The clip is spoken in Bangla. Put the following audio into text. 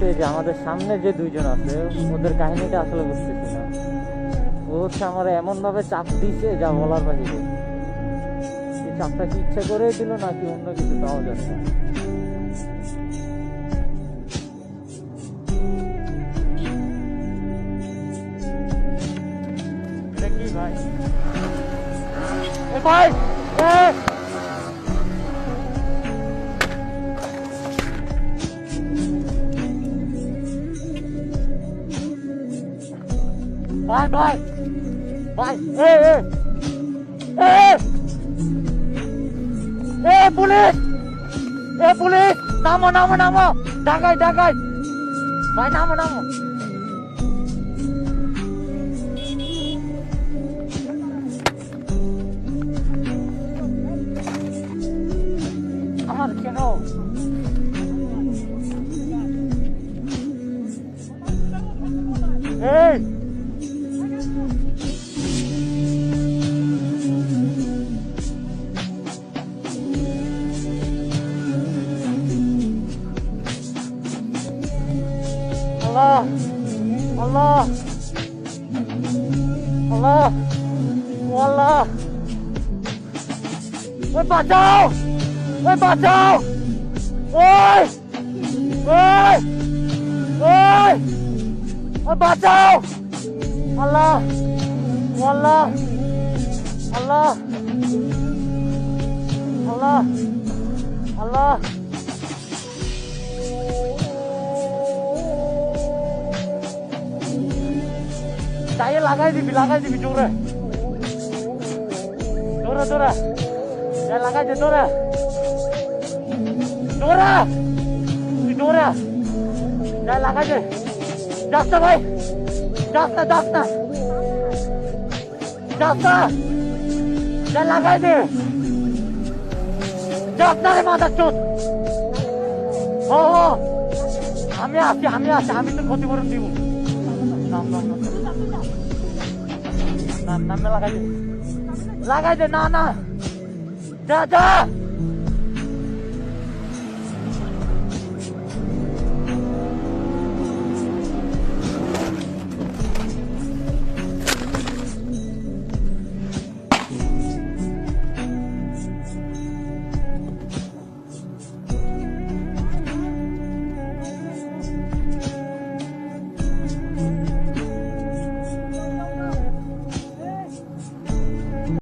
বলতে যে আমাদের সামনে যে দুইজন আছে ওদের কাহিনীটা আসলে বুঝতেছি না। ও হচ্ছে আমার এমন ভাবে চাপ দিছে যা বলার বাহিরে। এই চাপটা কি ইচ্ছা করে দিল নাকি অন্য কিছু তাও জানি না। এটা কি ভাই? এ ভাই ভাই ভাই ভাই পুলিশ পুলিশ নামো নামো নামো ঢাকায় ঢাকায় ভাই নামো নামো আমার কেন এই Allah Allah Allah Allah ôi bacau ôi bacau ôi ôi ôi ôi bacau Allah Allah Allah Allah Allah Saya lagai dibi jore. Dora dora. Saya lagai je dora. Dora. Di dora. Saya lagai je. Jasta bhai. Jasta jasta. Jasta. Saya lagai je. Jasta re mata chot. Oh. আমি তো ক্ষতিপূরণ দিব নাম নামে লাগাই দে না না যা যা